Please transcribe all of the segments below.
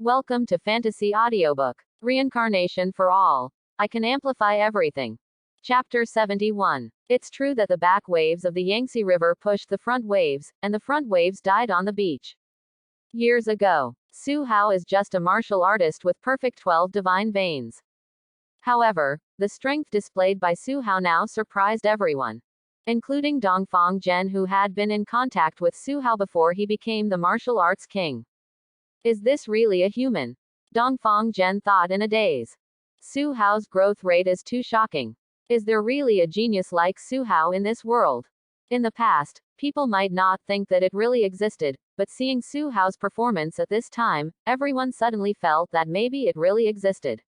Welcome to Fantasy Audiobook. Reincarnation for All. I Can Amplify Everything. Chapter 71. It's true that the back waves of the Yangtze River pushed the front waves, and the front waves died on the beach. Years ago. Su Hao is just a martial artist with perfect 12 divine veins. However, the strength displayed by Su Hao now surprised everyone, including Dongfang Zhen, who had been in contact with Su Hao before he became the martial arts king. Is this really a human? Dongfang Zhen thought in a daze. Su Hao's growth rate is too shocking. Is there really a genius like Su Hao in this world? In the past, people might not think that it really existed, but seeing Su Hao's performance at this time, everyone suddenly felt that maybe it really existed.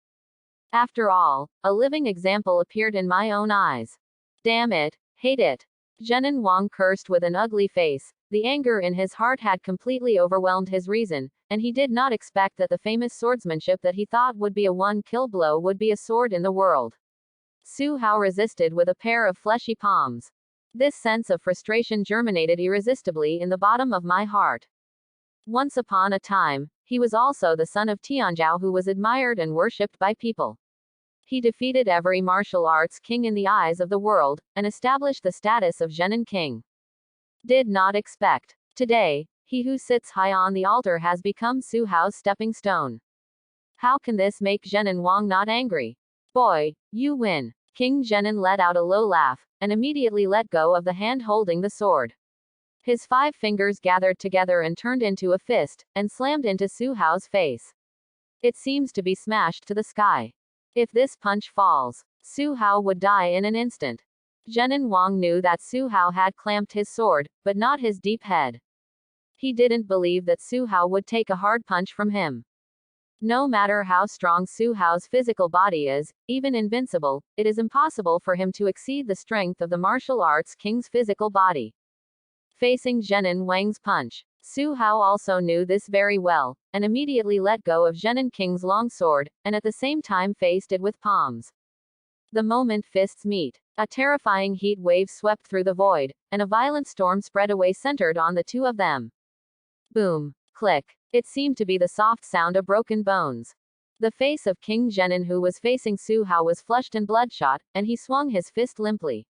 After all, a living example appeared in my own eyes. Damn it, hate it. Zhenan Wang cursed with an ugly face. The anger in his heart had completely overwhelmed his reason, and he did not expect that the famous swordsmanship that he thought would be a one-kill blow would be a sword in the world. Su Hao resisted with a pair of fleshy palms. This sense of frustration germinated irresistibly in the bottom of my heart. Once upon a time, he was also the son of Tianzhao, who was admired and worshipped by people. He defeated every martial arts king in the eyes of the world, and established the status of Zhenan king. Did not expect. Today, he who sits high on the altar has become Su Hao's stepping stone. How can this make Zhenan Wang not angry? Boy, you win. King Zhenan let out a low laugh, and immediately let go of the hand holding the sword. His 5 fingers gathered together and turned into a fist, and slammed into Su Hao's face. It seems to be smashed to the sky. If this punch falls, Su Hao would die in an instant. Zhenan Wang knew that Su Hao had clamped his sword, but not his deep head. He didn't believe that Su Hao would take a hard punch from him. No matter how strong Su Hao's physical body is, even invincible, it is impossible for him to exceed the strength of the martial arts king's physical body. Facing Zhenan Wang's punch, Su Hao also knew this very well, and immediately let go of Zhenan King's long sword, and at the same time faced it with palms. The moment fists meet, a terrifying heat wave swept through the void, and a violent storm spread away centered on the two of them. Boom. Click. It seemed to be the soft sound of broken bones. The face of King Zhenan, who was facing Su Hao, was flushed and bloodshot, and he swung his fist limply.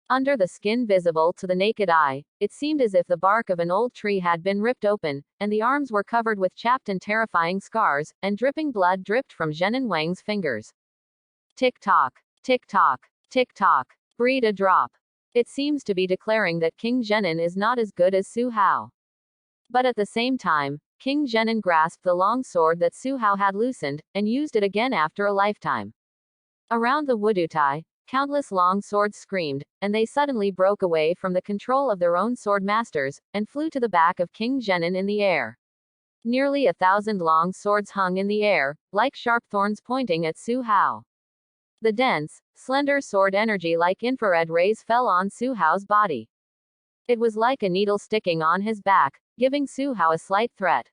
Under the skin visible to the naked eye, it seemed as if the bark of an old tree had been ripped open, and the arms were covered with chapped and terrifying scars, and dripping blood dripped from Zhenan Wang's fingers. Tick-tock. Tick-tock. Tick-tock. Breed a drop. It seems to be declaring that King Zhenan is not as good as Su Hao. But at the same time, King Zhenan grasped the long sword that Su Hao had loosened, and used it again after a lifetime. Around the Wudutai, countless long swords screamed, and they suddenly broke away from the control of their own sword masters, and flew to the back of King Zhenan in the air. Nearly 1,000 long swords hung in the air, like sharp thorns pointing at Su Hao. The dense, slender sword energy like infrared rays fell on Su Hao's body. It was like a needle sticking on his back, giving Su Hao a slight threat.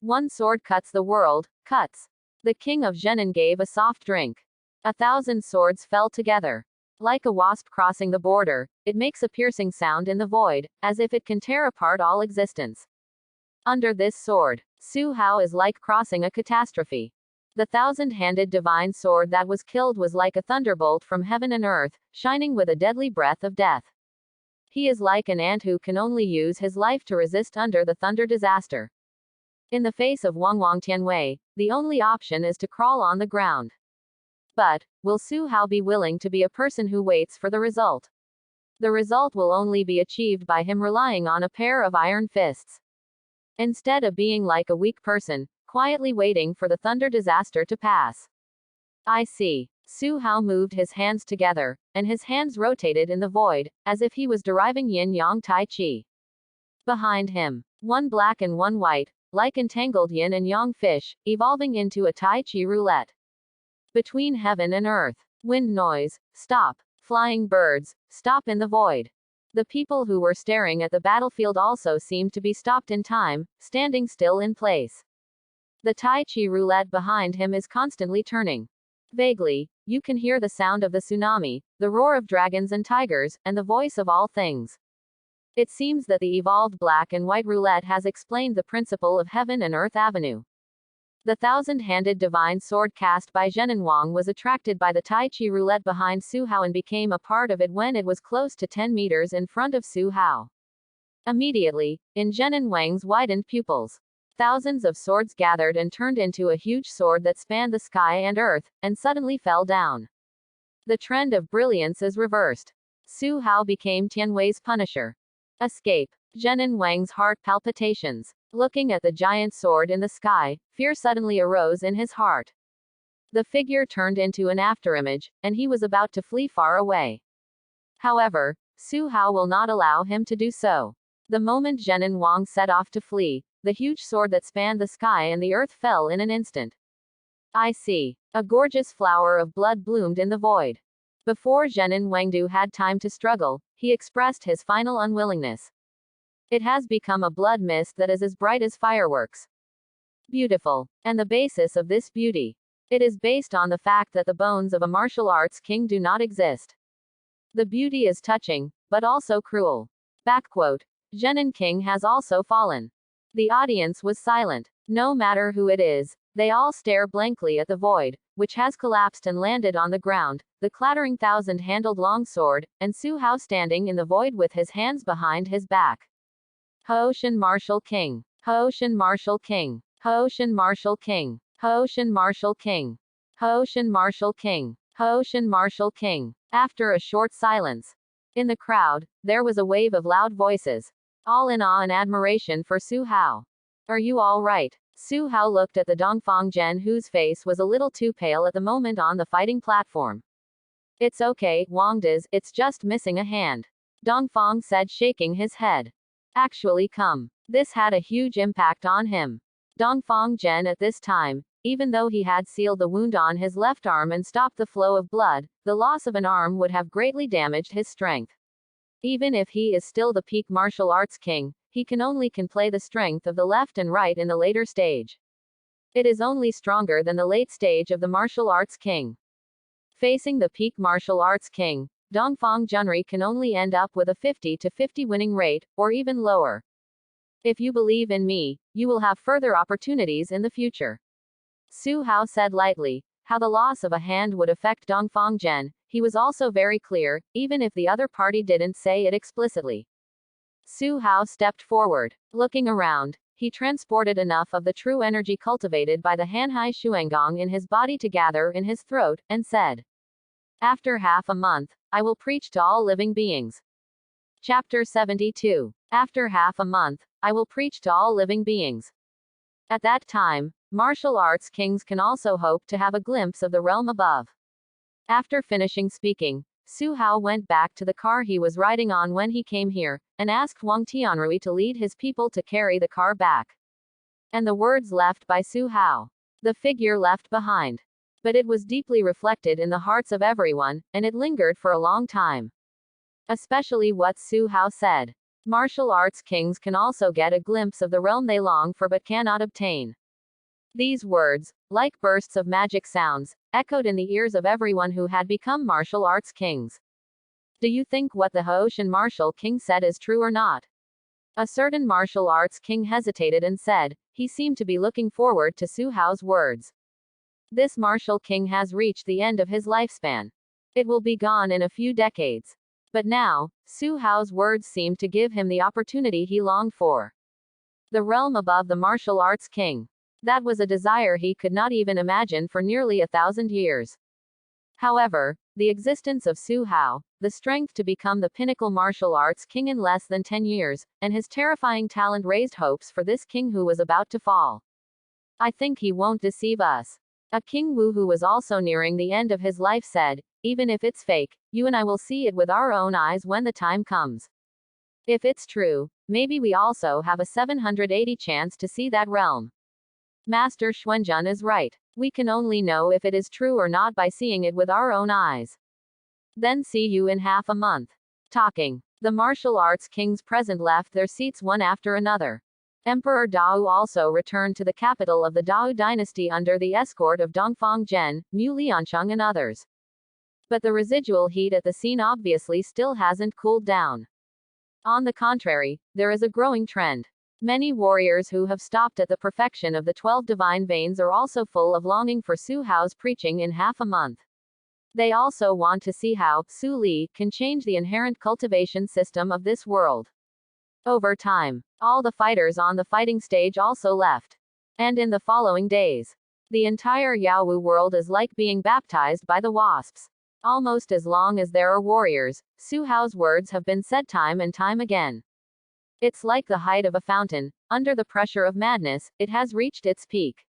One sword cuts the world, cuts. The king of Zhenan gave a soft drink. 1,000 swords fell together. Like a wasp crossing the border, it makes a piercing sound in the void, as if it can tear apart all existence. Under this sword, Su Hao is like crossing a catastrophe. The 1,000-handed divine sword that was killed was like a thunderbolt from heaven and earth, shining with a deadly breath of death. He is like an ant who can only use his life to resist under the thunder disaster. In the face of Wang Tianwei, the only option is to crawl on the ground. But, will Su Hao be willing to be a person who waits for the result? The result will only be achieved by him relying on a pair of iron fists. Instead of being like a weak person, quietly waiting for the thunder disaster to pass. I see. Su Hao moved his hands together, and his hands rotated in the void, as if he was deriving yin-yang tai chi. Behind him, one black and one white, like entangled yin and yang fish, evolving into a tai chi roulette. Between heaven and earth. Wind noise, stop. Flying birds, stop in the void. The people who were staring at the battlefield also seemed to be stopped in time, standing still in place. The tai chi roulette behind him is constantly turning. Vaguely, you can hear the sound of the tsunami, the roar of dragons and tigers, and the voice of all things. It seems that the evolved black and white roulette has explained the principle of heaven and earth avenue. The thousand-handed divine sword cast by Zhenan Wang was attracted by the Tai Chi roulette behind Su Hao and became a part of it when it was close to 10 meters in front of Su Hao. Immediately, in Zhenan Wang's widened pupils, thousands of swords gathered and turned into a huge sword that spanned the sky and earth, and suddenly fell down. The trend of brilliance is reversed. Su Hao became Tianwei's punisher. Escape. Zhenan Wang's heart palpitations. Looking at the giant sword in the sky, fear suddenly arose in his heart. The figure turned into an afterimage, and he was about to flee far away. However, Su Hao will not allow him to do so. The moment Zhenan Wang set off to flee, the huge sword that spanned the sky and the earth fell in an instant. I see. A gorgeous flower of blood bloomed in the void. Before Zhenan Wangdu had time to struggle, he expressed his final unwillingness. It has become a blood mist that is as bright as fireworks. Beautiful. And the basis of this beauty. It is based on the fact that the bones of a martial arts king do not exist. The beauty is touching, but also cruel. Backquote. Zhenan King has also fallen. The audience was silent. No matter who it is, they all stare blankly at the void, which has collapsed and landed on the ground, the clattering thousand-handled longsword, and Su Hao standing in the void with his hands behind his back. Haoshan Martial King. Haoshan Martial King. Haoshan Martial King. Haoshan Martial King. Haoshan Martial King. Haoshan Martial King. After a short silence, in the crowd, there was a wave of loud voices, all in awe and admiration for Su Hao. Are you all right? Su Hao looked at the Dongfang Zhen, whose face was a little too pale at the moment on the fighting platform. It's okay, Wangdas, it's just missing a hand. Dongfang said, shaking his head. Actually come. This had a huge impact on him. Dongfang Zhen at this time, even though he had sealed the wound on his left arm and stopped the flow of blood, the loss of an arm would have greatly damaged his strength. Even if he is still the peak martial arts king, he can play the strength of the left and right in the later stage. It is only stronger than the late stage of the martial arts king. Facing the peak martial arts king, Dongfang Junri can only end up with a 50-50 winning rate, or even lower. If you believe in me, you will have further opportunities in the future. Su Hao said lightly. How the loss of a hand would affect Dongfang Zhen, he was also very clear, even if the other party didn't say it explicitly. Su Hao stepped forward. Looking around, he transported enough of the true energy cultivated by the Hanhai Shuangong in his body to gather in his throat, and said, after half a month, I will preach to all living beings. Chapter 72. After half a month, I will preach to all living beings. At that time, martial arts kings can also hope to have a glimpse of the realm above. After finishing speaking, Su Hao went back to the car he was riding on when he came here, and asked Wang Tianrui to lead his people to carry the car back. And the words left by Su Hao. The figure left behind. But it was deeply reflected in the hearts of everyone, and it lingered for a long time. Especially what Su Hao said. Martial arts kings can also get a glimpse of the realm they long for but cannot obtain. These words, like bursts of magic sounds, echoed in the ears of everyone who had become martial arts kings. Do you think what the Haoshan martial king said is true or not? A certain martial arts king hesitated and said, he seemed to be looking forward to Su Hao's words. This martial king has reached the end of his lifespan. It will be gone in a few decades. But now, Su Hao's words seemed to give him the opportunity he longed for. The realm above the martial arts king. That was a desire he could not even imagine for nearly 1,000 years. However, the existence of Su Hao, the strength to become the pinnacle martial arts king in less than 10 years, and his terrifying talent raised hopes for this king who was about to fall. I think he won't deceive us. A King Wu who was also nearing the end of his life said, even if it's fake, you and I will see it with our own eyes when the time comes. If it's true, maybe we also have a 780 chance to see that realm. Master Xuanzhen is right. We can only know if it is true or not by seeing it with our own eyes. Then see you in half a month. Talking. The martial arts kings present left their seats one after another. Emperor Dao also returned to the capital of the Dao dynasty under the escort of Dongfang Zhen, Mu Liancheng and others. But the residual heat at the scene obviously still hasn't cooled down. On the contrary, there is a growing trend. Many warriors who have stopped at the perfection of the 12 divine veins are also full of longing for Su Hao's preaching in half a month. They also want to see how Su Li can change the inherent cultivation system of this world. Over time, all the fighters on the fighting stage also left. And in the following days, the entire Yaowu world is like being baptized by the wasps. Almost as long as there are warriors, Su Hao's words have been said time and time again. It's like the height of a fountain. Under the pressure of madness, it has reached its peak.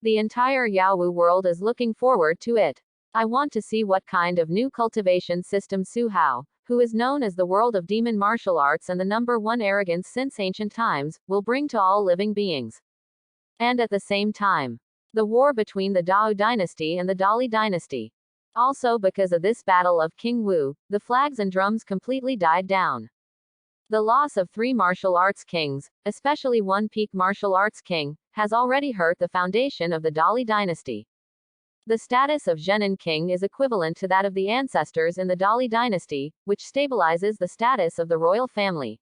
The entire Yaowu world is looking forward to it. I want to see what kind of new cultivation system Su Hao, who is known as the world of demon martial arts and the #1 arrogance since ancient times, will bring to all living beings. And at the same time, the war between the Dao dynasty and the Dali dynasty. Also because of this battle of King Wu, the flags and drums completely died down. The loss of 3 martial arts kings, especially one peak martial arts king, has already hurt the foundation of the Dali dynasty. The status of Zhenin king is equivalent to that of the ancestors in the Dali dynasty, which stabilizes the status of the royal family.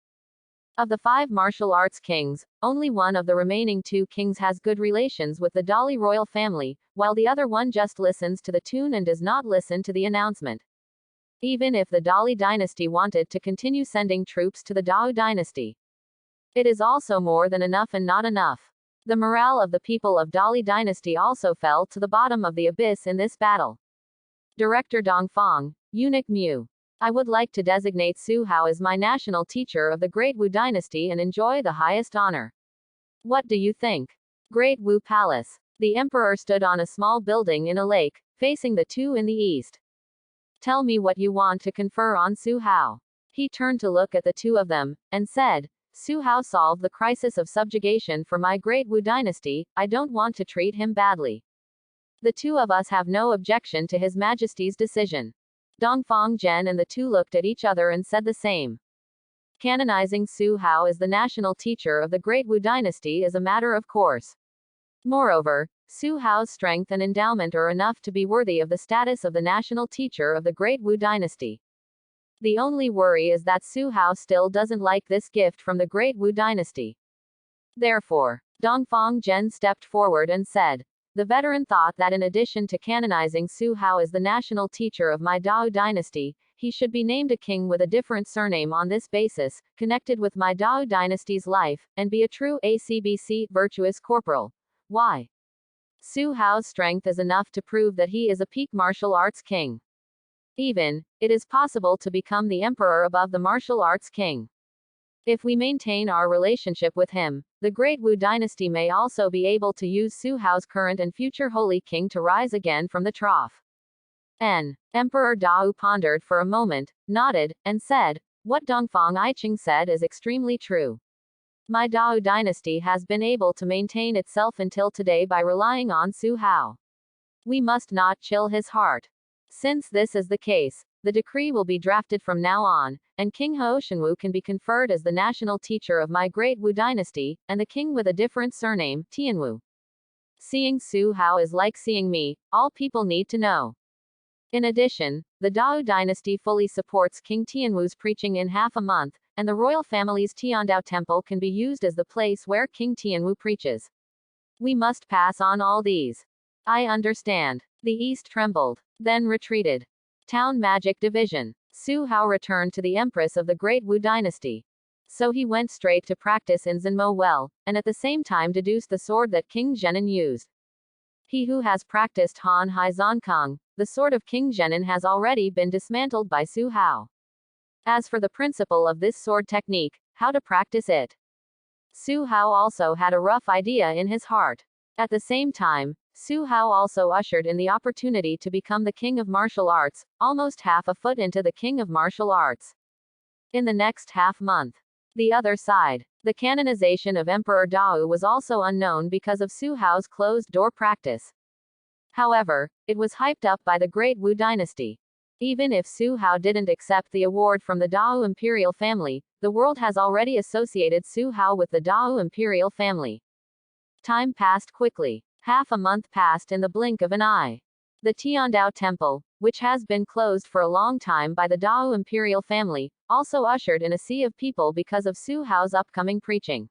Of the 5 martial arts kings, only one of the remaining 2 kings has good relations with the Dali royal family, while the other one just listens to the tune and does not listen to the announcement. Even if the Dali dynasty wanted to continue sending troops to the Dao dynasty, it is also more than enough and not enough. The morale of the people of Dali dynasty also fell to the bottom of the abyss in this battle. Director Dongfang, Eunuch Mu. I would like to designate Su Hao as my national teacher of the Great Wu dynasty and enjoy the highest honor. What do you think? Great Wu Palace. The emperor stood on a small building in a lake, facing the 2 in the east. Tell me what you want to confer on Su Hao. He turned to look at the 2 of them, and said, Su Hao solved the crisis of subjugation for my Great Wu dynasty, I don't want to treat him badly. The 2 of us have no objection to His Majesty's decision. Dongfang Zhen and the 2 looked at each other and said the same. Canonizing Su Hao as the national teacher of the Great Wu dynasty is a matter of course. Moreover, Su Hao's strength and endowment are enough to be worthy of the status of the national teacher of the Great Wu dynasty. The only worry is that Su Hao still doesn't like this gift from the Great Wu dynasty. Therefore, Dongfang Zhen stepped forward and said, the veteran thought that in addition to canonizing Su Hao as the national teacher of my Dao dynasty, he should be named a king with a different surname on this basis, connected with my Dao dynasty's life, and be a true ACBC virtuous corporal. Why? Su Hao's strength is enough to prove that he is a peak martial arts king. Even, it is possible to become the emperor above the martial arts king. If we maintain our relationship with him, the Great Wu dynasty may also be able to use Su Hao's current and future holy king to rise again from the trough. Emperor Dao pondered for a moment, nodded, and said, what Dongfang Iching said is extremely true. My Dao dynasty has been able to maintain itself until today by relying on Su Hao. We must not chill his heart. Since this is the case, the decree will be drafted from now on, and King Hoshengwu can be conferred as the national teacher of my Great Wu dynasty, and the king with a different surname, Tianwu. Seeing Su Hao is like seeing me, all people need to know. In addition, the Dao dynasty fully supports King Tianwu's preaching in half a month, and the royal family's Tiandao temple can be used as the place where King Tianwu preaches. We must pass on all these. I understand. The east trembled, then retreated. Town Magic Division. Su Hao returned to the empress of the Great Wu dynasty. So he went straight to practice in Zhenmo well, and at the same time deduced the sword that King Zhenin used. He who has practiced Han Hai Zonkang, the sword of King Zhenin has already been dismantled by Su Hao. As for the principle of this sword technique, how to practice it, Su Hao also had a rough idea in his heart. At the same time, Su Hao also ushered in the opportunity to become the king of martial arts, almost half a foot into the king of martial arts. In the next half month, the other side, the canonization of Emperor Dao was also unknown because of Su Hao's closed-door practice. However, it was hyped up by the Great Wu dynasty. Even if Su Hao didn't accept the award from the Dao imperial family, the world has already associated Su Hao with the Dao imperial family. Time passed quickly. Half a month passed in the blink of an eye. The Tiandao temple, which has been closed for a long time by the Dao imperial family, also ushered in a sea of people because of Su Hao's upcoming preaching.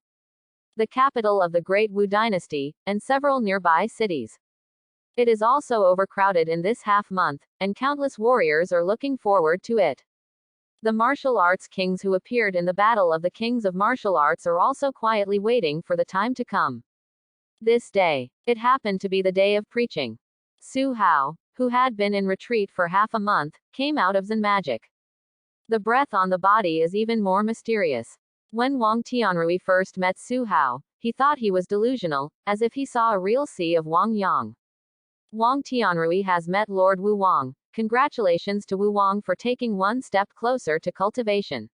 the capital of the Great Wu Dynasty, and several nearby cities. It is also overcrowded in this half-month, and countless warriors are looking forward to it. The martial arts kings who appeared in the Battle of the Kings of Martial Arts are also quietly waiting for the time to come. This day. It happened to be the day of preaching. Su Hao, who had been in retreat for half a month, came out of Zen magic. The breath on the body is even more mysterious. When Wang Tianrui first met Su Hao, he thought he was delusional, as if he saw a real sea of Wang Yang. Wang Tianrui has met Lord Wu Wang. Congratulations to Wu Wang for taking one step closer to cultivation.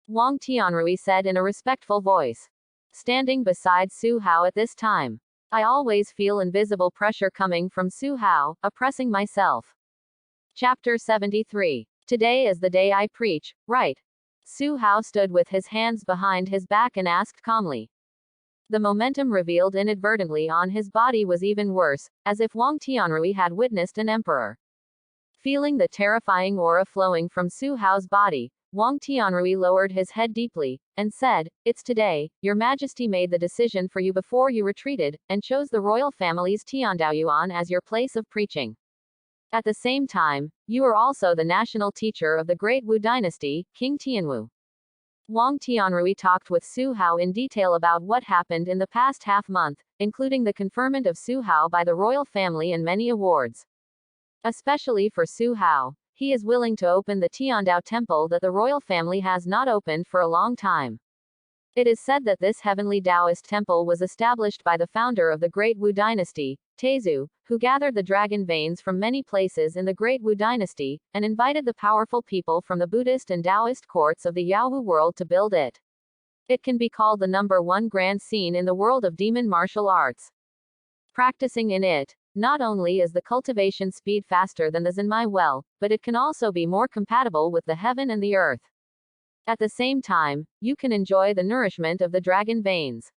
Wang Tianrui said in a respectful voice. Standing beside Su Hao at this time. I always feel invisible pressure coming from Su Hao, oppressing myself. Chapter 73. Today is the day I preach, right? Su Hao stood with his hands behind his back and asked calmly. The momentum revealed inadvertently on his body was even worse, as if Wang Tianrui had witnessed an emperor. Feeling the terrifying aura flowing from Su Hao's body, Wang Tianrui lowered his head deeply, and said, It's today, your majesty made the decision for you before you retreated, and chose the royal family's Tiandaoyuan as your place of preaching. At the same time, you are also the national teacher of the Great Wu Dynasty, King Tianwu. Wang Tianrui talked with Su Hao in detail about what happened in the past half-month, including the conferment of Su Hao by the royal family and many awards. Especially for Su Hao, he is willing to open the Tiandao temple that the royal family has not opened for a long time. It is said that this heavenly Taoist temple was established by the founder of the Great Wu Dynasty, Taizu, who gathered the dragon veins from many places in the Great Wu Dynasty, and invited the powerful people from the Buddhist and Taoist courts of the Yaowu world to build it. It can be called the #1 grand scene in the world of demon martial arts. Practicing in it, not only is the cultivation speed faster than the Zenmai well, but it can also be more compatible with the heaven and the earth. At the same time, you can enjoy the nourishment of the dragon veins.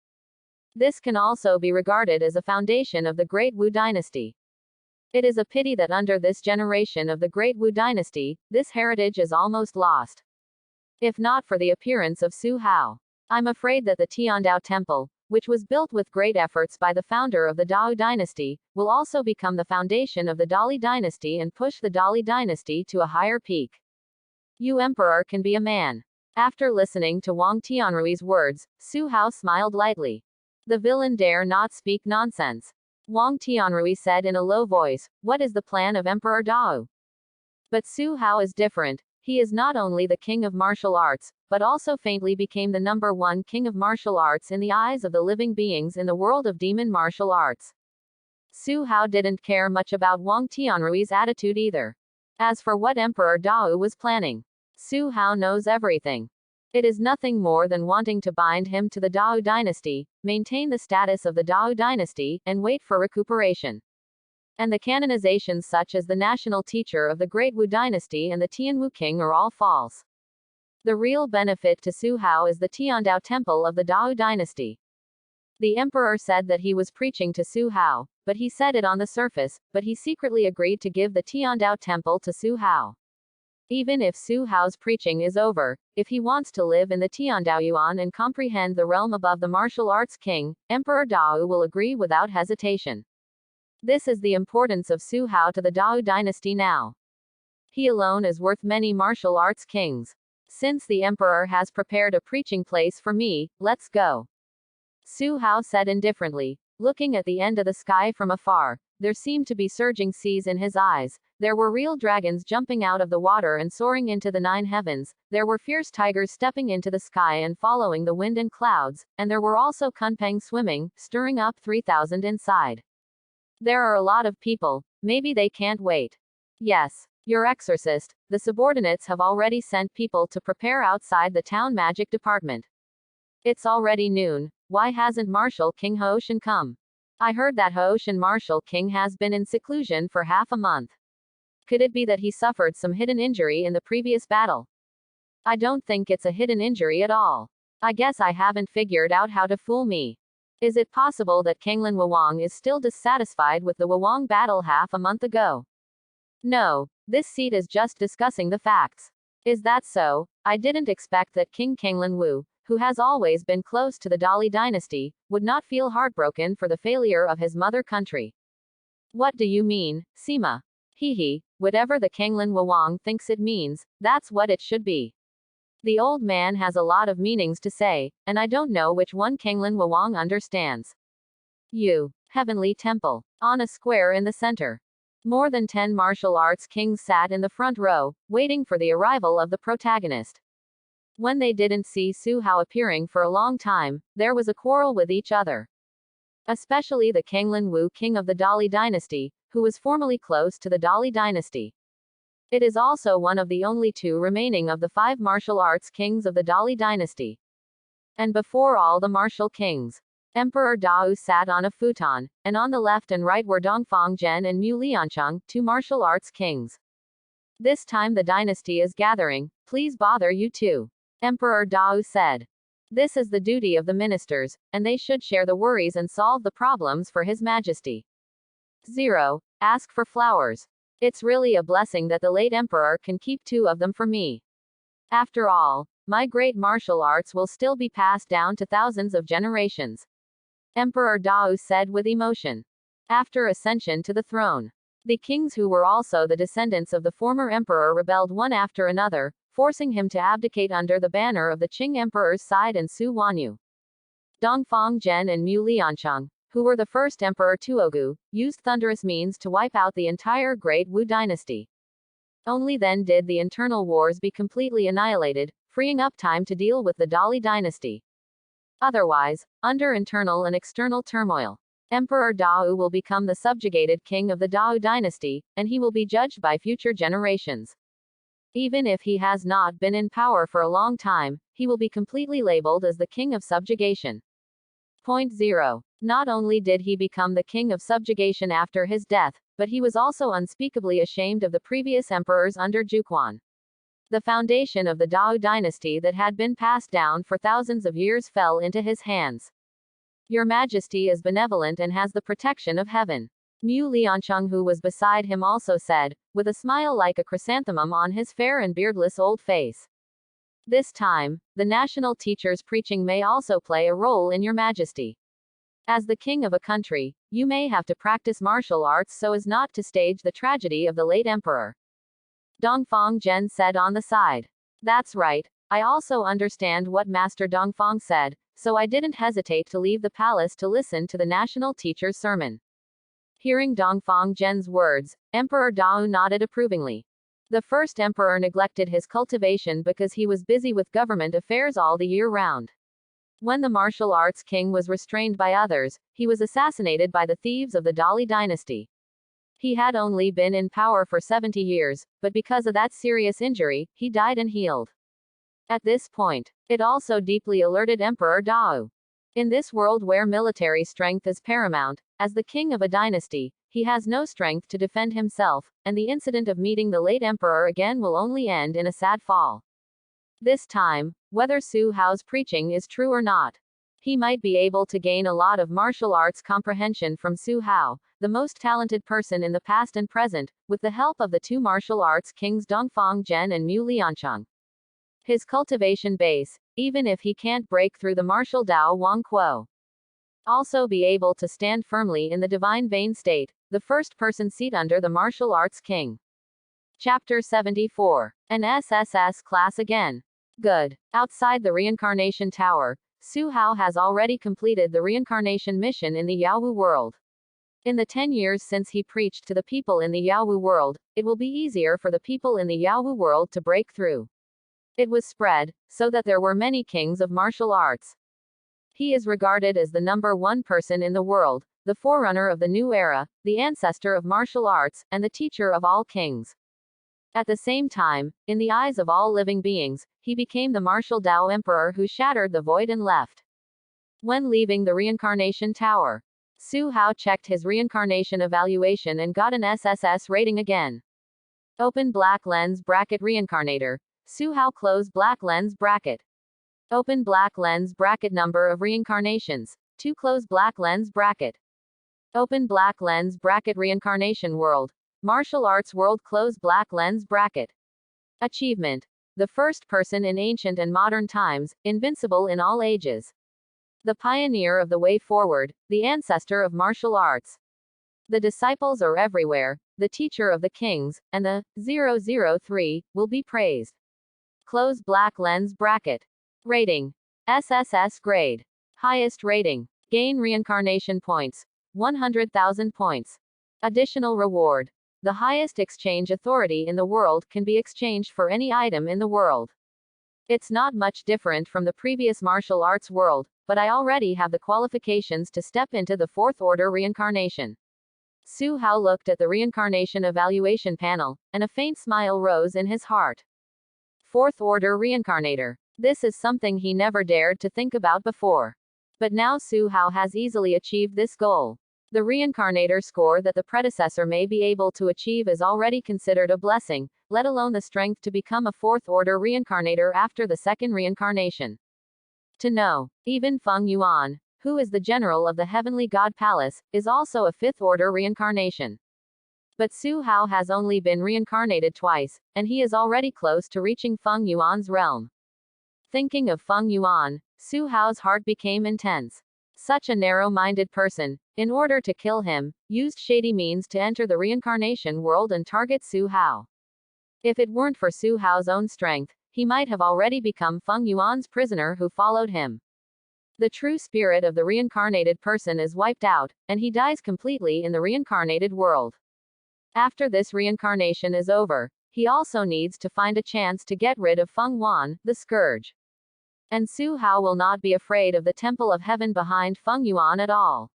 This can also be regarded as a foundation of the Great Wu Dynasty. It is a pity that under this generation of the Great Wu Dynasty, this heritage is almost lost. If not for the appearance of Su Hao, I'm afraid that the Tiandao Temple, which was built with great efforts by the founder of the Dao dynasty, will also become the foundation of the Dali dynasty and push the Dali dynasty to a higher peak. You emperor can be a man. After listening to Wang Tianrui's words, Su Hao smiled lightly. The villain dare not speak nonsense. Wang Tianrui said in a low voice, What is the plan of Emperor Dao? But Su Hao is different. He is not only the king of martial arts, but also faintly became the #1 king of martial arts in the eyes of the living beings in the world of demon martial arts. Su Hao didn't care much about Wang Tianrui's attitude either. As for what Emperor Dao was planning, Su Hao knows everything. It is nothing more than wanting to bind him to the Dao dynasty, maintain the status of the Dao dynasty, and wait for recuperation. And the canonizations such as the national teacher of the Great Wu Dynasty and the Tianwu King are all false. The real benefit to Su Hao is the Tiandao Temple of the Dao Dynasty. The emperor said that he was preaching to Su Hao, but he said it on the surface, but he secretly agreed to give the Tiandao Temple to Su Hao. Even if Su Hao's preaching is over, if he wants to live in the Tiandaoyuan and comprehend the realm above the martial arts king, Emperor Dao will agree without hesitation. This is the importance of Su Hao to the Dao dynasty now. He alone is worth many martial arts kings. Since the emperor has prepared a preaching place for me, let's go. Su Hao said indifferently, looking at the end of the sky from afar. There seemed to be surging seas in his eyes. There were real dragons jumping out of the water and soaring into the 9 heavens. There were fierce tigers stepping into the sky and following the wind and clouds, and there were also kunpeng swimming, stirring up 3,000 inside. There are a lot of people. Maybe they can't wait. Yes, your exorcist. The subordinates have already sent people to prepare outside the town magic department. It's already noon. Why hasn't Marshal King Hoshin come? I heard that Hoshin Marshal King has been in seclusion for half a month. Could it be that he suffered some hidden injury in the previous battle? I don't think it's a hidden injury at all. I guess I haven't figured out how to fool me. Is it possible that Kanglin Wawang is still dissatisfied with the Wawang battle half a month ago? No, this seat is just discussing the facts. Is that so? I didn't expect that King Kanglin Wu, who has always been close to the Dali dynasty, would not feel heartbroken for the failure of his mother country. What do you mean, Sima? Hehe, whatever the Kanglan Wawang thinks it means, that's what it should be. The old man has a lot of meanings to say, and I don't know which one Kanglan Wawang understands. Heavenly Temple. On a square in the center. More than 10 martial arts kings sat in the front row, waiting for the arrival of the protagonist. When they didn't see Su Hao appearing for a long time, there was a quarrel with each other. Especially the Kanglan Wu king of the Dali dynasty, who was formerly close to the Dali dynasty. It is also one of the only 2 remaining of the 5 martial arts kings of the Dali dynasty. And before all the martial kings, Emperor Dao sat on a futon, and on the left and right were Dongfang Zhen and Mu Liancheng, 2 martial arts kings. This time the dynasty is gathering, please bother you too. Emperor Dao said. This is the duty of the ministers, and they should share the worries and solve the problems for His Majesty. 0. Ask for flowers. It's really a blessing that the late emperor can keep 2 of them for me. After all, my great martial arts will still be passed down to thousands of generations. Emperor Dao said with emotion. After ascension to the throne, the kings who were also the descendants of the former emperor rebelled one after another, forcing him to abdicate under the banner of the Qing emperor's side and Su Wanyu. Dongfang Zhen and Mu Liancheng, who were the first emperor Tuogu, used thunderous means to wipe out the entire Great Wu dynasty. Only then did the internal wars be completely annihilated, freeing up time to deal with the Dali dynasty. Otherwise, under internal and external turmoil, Emperor Dao will become the subjugated king of the Dao dynasty, and he will be judged by future generations. Even if he has not been in power for a long time, he will be completely labeled as the king of subjugation. Point 0. Not only did he become the king of subjugation after his death, but he was also unspeakably ashamed of the previous emperors under Juquan. The foundation of the Dao dynasty that had been passed down for thousands of years fell into his hands. Your Majesty is benevolent and has the protection of heaven. Mu Liancheng, who was beside him, also said, with a smile like a chrysanthemum on his fair and beardless old face. This time, the national teacher's preaching may also play a role in Your Majesty. As the king of a country, you may have to practice martial arts so as not to stage the tragedy of the late emperor. Dongfang Zhen said on the side. That's right, I also understand what Master Dongfang said, so I didn't hesitate to leave the palace to listen to the national teacher's sermon. Hearing Dongfang Zhen's words, Emperor Dao nodded approvingly. The first emperor neglected his cultivation because he was busy with government affairs all the year round. When the martial arts king was restrained by others, he was assassinated by the thieves of the Dali dynasty. He had only been in power for 70 years, but because of that serious injury, he died and healed. At this point, it also deeply alerted Emperor Dao. In this world where military strength is paramount, as the king of a dynasty, he has no strength to defend himself, and the incident of meeting the late emperor again will only end in a sad fall. This time, whether Su Hao's preaching is true or not, he might be able to gain a lot of martial arts comprehension from Su Hao, the most talented person in the past and present, with the help of the 2 martial arts kings Dongfang Zhen and Mu Liancheng. His cultivation base, even if he can't break through the martial Dao Wang Kuo, also be able to stand firmly in the divine vein state, the first person seat under the martial arts king. Chapter 74. An SSS class again. Good. Outside the reincarnation tower, Su Hao has already completed the reincarnation mission in the Yaowu world. In the 10 years since he preached to the people in the Yaowu world, it will be easier for the people in the Yaowu world to break through. It was spread, so that there were many kings of martial arts. He is regarded as the number 1 person in the world, the forerunner of the new era, the ancestor of martial arts, and the teacher of all kings. At the same time, in the eyes of all living beings, he became the martial Dao emperor who shattered the void and left. When leaving the reincarnation tower, Su Hao checked his reincarnation evaluation and got an SSS rating again. Open black lens bracket reincarnator. Su Hao close black lens bracket. Open black lens bracket number of reincarnations. 2 close black lens bracket. Open black lens bracket reincarnation world. Martial arts world close black lens bracket. Achievement. the first person in ancient and modern times, invincible in all ages. The pioneer of the way forward, the ancestor of martial arts. The disciples are everywhere, the teacher of the kings, and the 003 will be praised. Close black lens bracket. Rating. SSS grade. Highest rating. Gain reincarnation points. 100,000 points. Additional reward. The highest exchange authority in the world can be exchanged for any item in the world. It's not much different from the previous martial arts world, but I already have the qualifications to step into the fourth order reincarnation. Su Hao looked at the reincarnation evaluation panel, and a faint smile rose in his heart. Fourth order reincarnator. This is something he never dared to think about before. But now Su Hao has easily achieved this goal. The reincarnator score that the predecessor may be able to achieve is already considered a blessing, let alone the strength to become a fourth order reincarnator after the second reincarnation. To know, even Feng Yuan, who is the general of the heavenly god palace, is also a fifth order reincarnation. But Su Hao has only been reincarnated twice, and he is already close to reaching Feng Yuan's realm. Thinking of Feng Yuan, Su Hao's heart became intense. Such a narrow-minded person, in order to kill him, used shady means to enter the reincarnation world and target Su Hao. If it weren't for Su Hao's own strength, he might have already become Feng Yuan's prisoner who followed him. The true spirit of the reincarnated person is wiped out, and he dies completely in the reincarnated world. After this reincarnation is over, he also needs to find a chance to get rid of Feng Yuan, the scourge. And Su Hao will not be afraid of the temple of heaven behind Feng Yuan at all.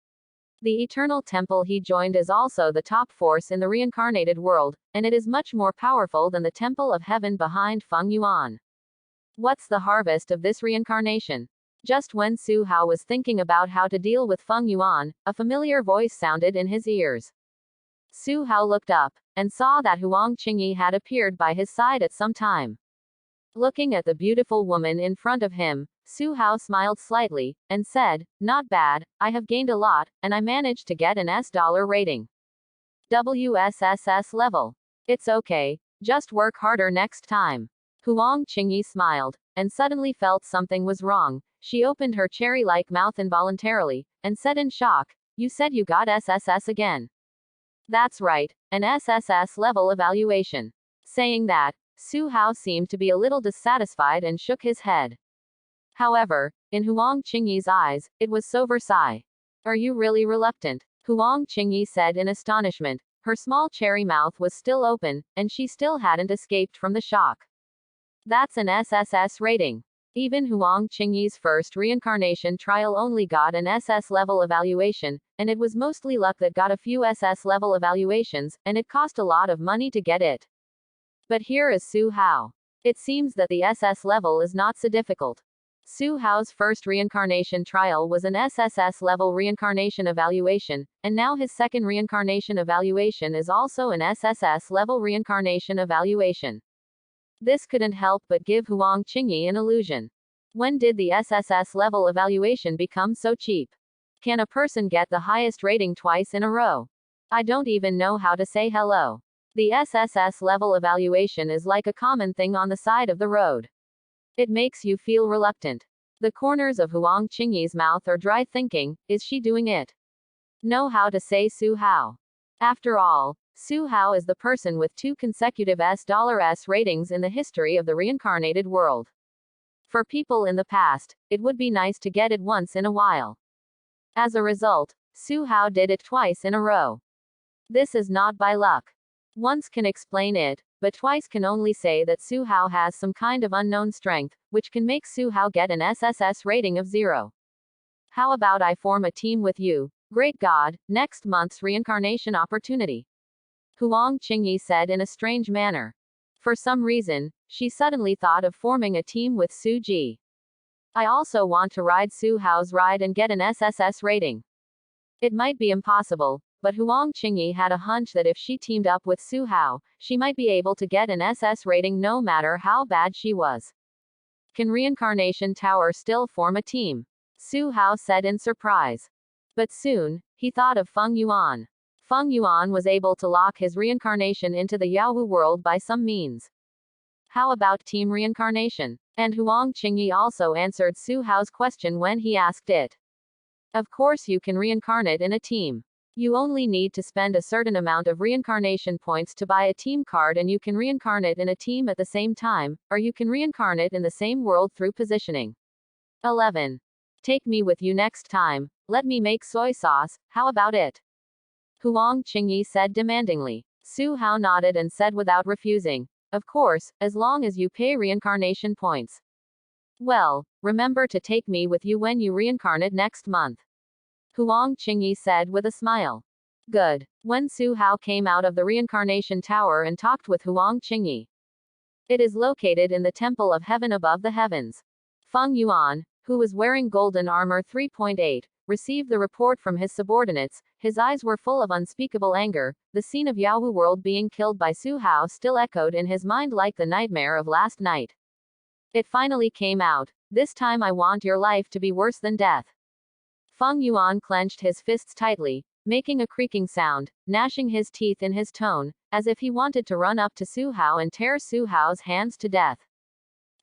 The eternal temple he joined is also the top force in the reincarnated world, and it is much more powerful than the temple of heaven behind Feng Yuan. What's the harvest of this reincarnation? Just when Su Hao was thinking about how to deal with Feng Yuan, a familiar voice sounded in his ears. Su Hao looked up, and saw that Huang Qingyi had appeared by his side at some time. Looking at the beautiful woman in front of him, Su Hao smiled slightly, and said, "Not bad, I have gained a lot, and I managed to get an $S rating. WSSS level. It's okay, just work harder next time." Huang Qingyi smiled, and suddenly felt something was wrong. She opened her cherry-like mouth involuntarily, and said in shock, "You said you got SSS again." "That's right, an SSS level evaluation." Saying that, Su Hao seemed to be a little dissatisfied and shook his head. However, in Huang Qingyi's eyes, it was so Versailles. "Are you really reluctant?" Huang Qingyi said in astonishment. Her small cherry mouth was still open, and she still hadn't escaped from the shock. That's an SSS rating. Even Huang Qingyi's first reincarnation trial only got an SS level evaluation, and it was mostly luck that got a few SS level evaluations, and it cost a lot of money to get it. But here is Su Hao. It seems that the SS level is not so difficult. Su Hao's first reincarnation trial was an SSS level reincarnation evaluation, and now his second reincarnation evaluation is also an SSS level reincarnation evaluation. This couldn't help but give Huang Qingyi an illusion. When did the SSS level evaluation become so cheap? Can a person get the highest rating twice in a row? I don't even know how to say hello. The SSS level evaluation is like a common thing on the side of the road. It makes you feel reluctant. The corners of Huang Qingyi's mouth are dry, thinking, is she doing it? Know how to say Su Hao. After all, Su Hao is the person with 2 consecutive S ratings in the history of the reincarnated world. For people in the past, it would be nice to get it once in a while. As a result, Su Hao did it twice in a row. This is not by luck. Once can explain it, but twice can only say that Su Hao has some kind of unknown strength, which can make Su Hao get an SSS rating of 0. How about I form a team with you, great God, next month's reincarnation opportunity? Huang Qingyi said in a strange manner. For some reason, she suddenly thought of forming a team with Su Ji. I also want to ride Su Hao's ride and get an SSS rating. It might be impossible, but Huang Qingyi had a hunch that if she teamed up with Su Hao, she might be able to get an SS rating no matter how bad she was. Can Reincarnation Tower still form a team? Su Hao said in surprise. But soon, he thought of Feng Yuan. Feng Yuan was able to lock his reincarnation into the Yaowu world by some means. How about team reincarnation? And Huang Qingyi also answered Su Hao's question when he asked it. Of course you can reincarnate in a team. You only need to spend a certain amount of reincarnation points to buy a team card, and you can reincarnate in a team at the same time, or you can reincarnate in the same world through positioning. 11. Take me with you next time. Let me make soy sauce, how about it? Huang Qingyi said demandingly. Su Hao nodded and said without refusing. Of course, as long as you pay reincarnation points. Well, remember to take me with you when you reincarnate next month. Huang Qingyi said with a smile. Good. When Su Hao came out of the reincarnation tower and talked with Huang Qingyi. It is located in the Temple of Heaven above the heavens. Feng Yuan, who was wearing golden armor 3.8, received the report from his subordinates. His eyes were full of unspeakable anger. The scene of Yaowu world being killed by Su Hao still echoed in his mind like the nightmare of last night. It finally came out. This time I want your life to be worse than death. Feng Yuan clenched his fists tightly, making a creaking sound, gnashing his teeth in his tone, as if he wanted to run up to Su Hao and tear Su Hao's hands to death.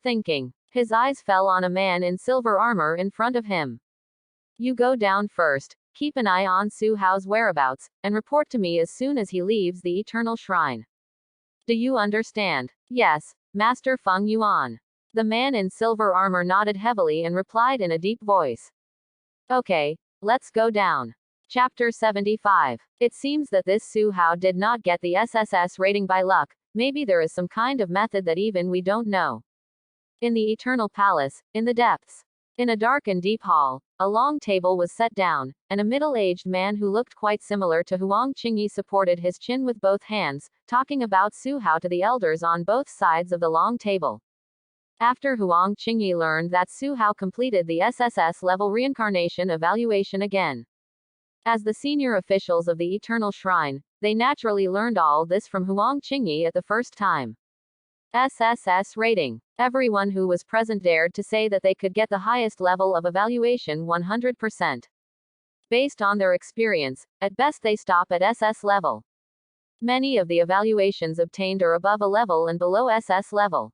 Thinking. His eyes fell on a man in silver armor in front of him. You go down first, keep an eye on Su Hao's whereabouts, and report to me as soon as he leaves the Eternal Shrine. Do you understand? Yes, Master Feng Yuan. The man in silver armor nodded heavily and replied in a deep voice. Okay, let's go down. Chapter 75. It seems that this Su Hao did not get the SSS rating by luck. Maybe there is some kind of method that even we don't know. In the Eternal Palace, in the depths. In a dark and deep hall, a long table was set down, and a middle-aged man who looked quite similar to Huang Qingyi supported his chin with both hands, talking about Su Hao to the elders on both sides of the long table. After Huang Qingyi learned that Su Hao completed the SSS level reincarnation evaluation again. As the senior officials of the Eternal Shrine, they naturally learned all this from Huang Qingyi at the first time. SSS rating. Everyone who was present dared to say that they could get the highest level of evaluation 100%. Based on their experience, at best they stop at SS level. Many of the evaluations obtained are above A level and below SS level.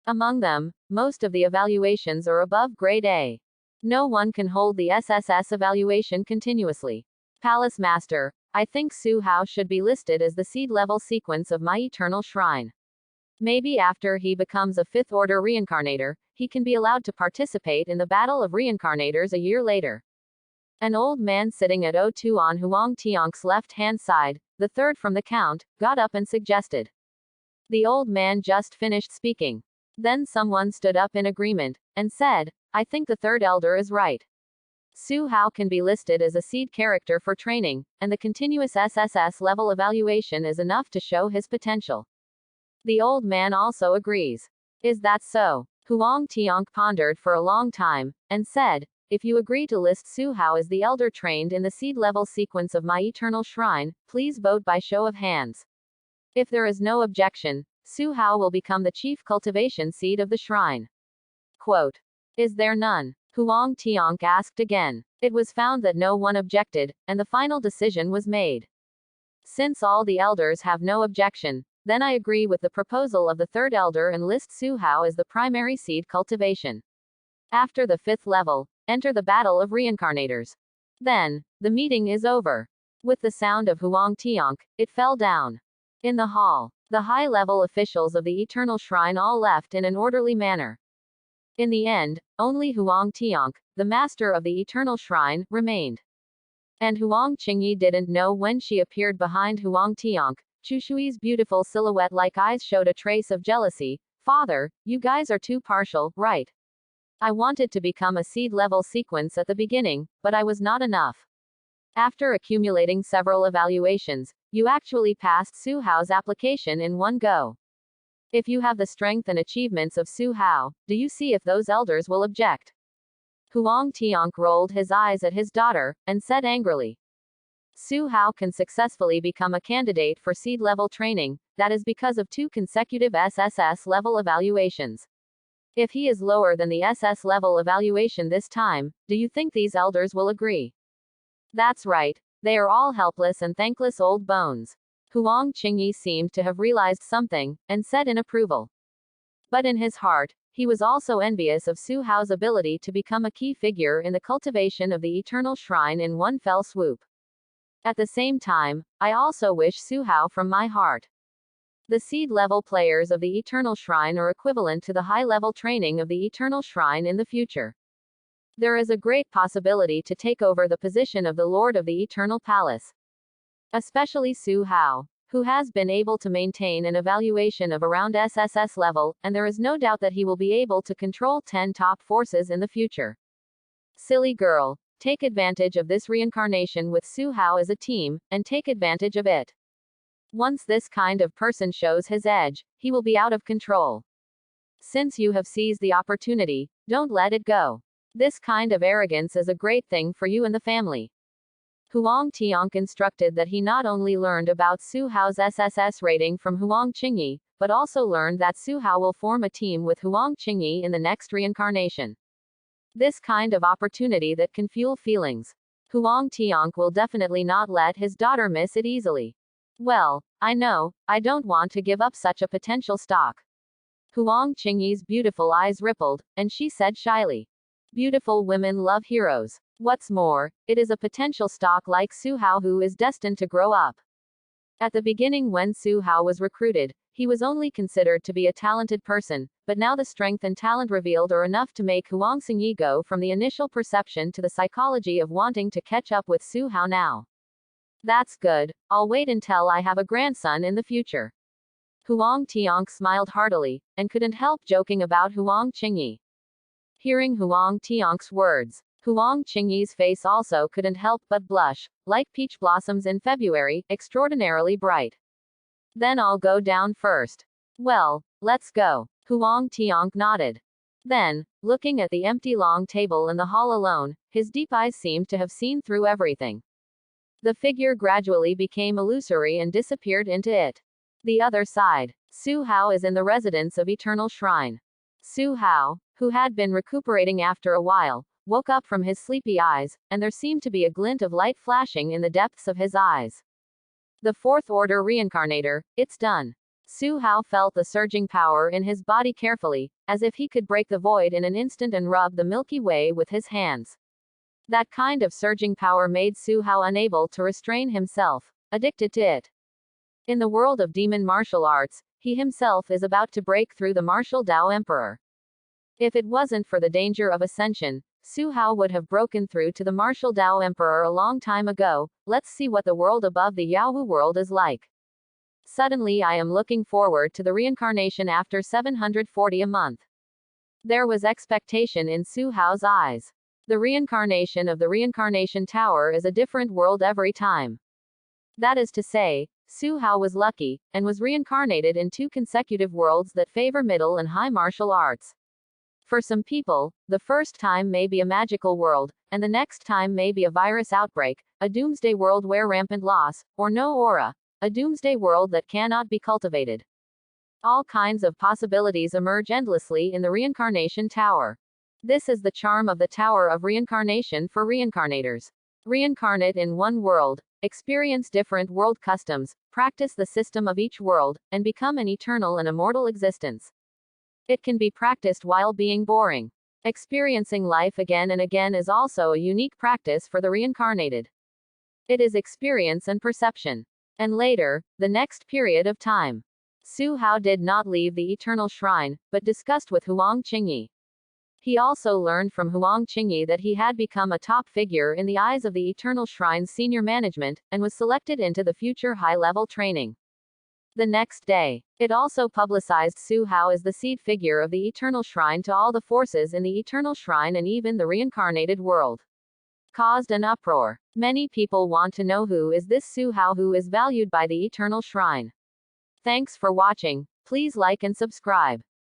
Among them, most of the evaluations are above grade A. No one can hold the SSS evaluation continuously. Palace Master, I think Su Hao should be listed as the seed level sequence of my Eternal Shrine. Maybe after he becomes a 5th order reincarnator, he can be allowed to participate in the Battle of Reincarnators a year later. An old man sitting at O2 on Huang Tiank's left-hand side, the third from the count, got up and suggested. The old man just finished speaking. Then someone stood up in agreement, and said, I think the third elder is right. Su Hao can be listed as a seed character for training, and the continuous SSS level evaluation is enough to show his potential. The old man also agrees. Is that so? Huang Tiank pondered for a long time, and said, if you agree to list Su Hao as the elder trained in the seed level sequence of my Eternal Shrine, please vote by show of hands. If there is no objection, Su Hao will become the chief cultivation seed of the shrine. Quote. Is there none? Huang Tiank asked again. It was found that no one objected, and the final decision was made. Since all the elders have no objection, then I agree with the proposal of the third elder and list Su Hao as the primary seed cultivation. After the 5th level, enter the Battle of Reincarnators. Then, the meeting is over. With the sound of Huang Tiank, it fell down. In the hall, the high-level officials of the Eternal Shrine all left in an orderly manner. In the end, only Huang Tiank, the master of the Eternal Shrine, remained. And Huang Qingyi didn't know when she appeared behind Huang Tiank. Chushui's beautiful silhouette-like eyes showed a trace of jealousy. Father, you guys are too partial, right? I wanted to become a seed-level sequence at the beginning, but I was not enough. After accumulating several evaluations, you actually passed Su Hao's application in one go. If you have the strength and achievements of Su Hao, do you see if those elders will object? Huang Tiank rolled his eyes at his daughter, and said angrily. Su Hao can successfully become a candidate for seed-level training, that is because of 2 consecutive SSS level evaluations. If he is lower than the SS level evaluation this time, do you think these elders will agree? That's right. They are all helpless and thankless old bones. Huang Qingyi seemed to have realized something, and said in approval. But in his heart, he was also envious of Su Hao's ability to become a key figure in the cultivation of the Eternal Shrine in one fell swoop. At the same time, I also wish Su Hao from my heart. The seed-level players of the Eternal Shrine are equivalent to the high-level training of the Eternal Shrine in the future. There is a great possibility to take over the position of the Lord of the Eternal Palace. Especially Su Hao, who has been able to maintain an evaluation of around SSS level, and there is no doubt that he will be able to control 10 top forces in the future. Silly girl, take advantage of this reincarnation with Su Hao as a team, and take advantage of it. Once this kind of person shows his edge, he will be out of control. Since you have seized the opportunity, don't let it go. This kind of arrogance is a great thing for you and the family. Huang Tianq instructed that he not only learned about Su Hao's SSS rating from Huang Qingyi, but also learned that Su Hao will form a team with Huang Qingyi in the next reincarnation. This kind of opportunity that can fuel feelings. Huang Tianq will definitely not let his daughter miss it easily. Well, I know, I don't want to give up such a potential stock. Huang Qingyi's beautiful eyes rippled, and she said shyly. Beautiful women love heroes. What's more, it is a potential stock like Su Hao who is destined to grow up. At the beginning when Su Hao was recruited, he was only considered to be a talented person, but now the strength and talent revealed are enough to make Huang Xingyi go from the initial perception to the psychology of wanting to catch up with Su Hao now. That's good, I'll wait until I have a grandson in the future. Huang Tianq smiled heartily, and couldn't help joking about Huang Qingyi. Hearing Huang Tianq's words, Huang Qingyi's face also couldn't help but blush, like peach blossoms in February, extraordinarily bright. Then I'll go down first. Well, let's go. Huang Tianq nodded. Then, looking at the empty long table in the hall alone, his deep eyes seemed to have seen through everything. The figure gradually became illusory and disappeared into it. The other side. Su Hao is in the residence of Eternal Shrine. Su Hao, who had been recuperating after a while, woke up from his sleepy eyes, and there seemed to be a glint of light flashing in the depths of his eyes. The fourth order reincarnator, it's done. Su Hao felt the surging power in his body carefully, as if he could break the void in an instant and rub the Milky Way with his hands. That kind of surging power made Su Hao unable to restrain himself, addicted to it. In the world of demon martial arts, he himself is about to break through the martial Dao Emperor. If it wasn't for the danger of ascension, Su Hao would have broken through to the martial Dao Emperor a long time ago. Let's see what the world above the Yaohu world is like. Suddenly I am looking forward to the reincarnation after 740 a month. There was expectation in Su Hao's eyes. The reincarnation of the Reincarnation Tower is a different world every time. That is to say, Su Hao was lucky, and was reincarnated in 2 consecutive worlds that favor middle and high martial arts. For some people, the first time may be a magical world, and the next time may be a virus outbreak, a doomsday world where rampant loss, or no aura, a doomsday world that cannot be cultivated. All kinds of possibilities emerge endlessly in the Reincarnation Tower. This is the charm of the Tower of Reincarnation for reincarnators. Reincarnate in one world, experience different world customs, practice the system of each world, and become an eternal and immortal existence. It can be practiced while being boring. Experiencing life again and again is also a unique practice for the reincarnated. It is experience and perception. And later, the next period of time. Su Hao did not leave the Eternal Shrine, but discussed with Huang Qingyi. He also learned from Huang Qingyi that he had become a top figure in the eyes of the Eternal Shrine's senior management, and was selected into the future high-level training. The next day, it also publicized Su Hao as the seed figure of the Eternal Shrine to all the forces in the Eternal Shrine and even the reincarnated world. Caused an uproar. Many people want to know who is this Su Hao who is valued by the Eternal Shrine. Thanks for watching. Please like and subscribe.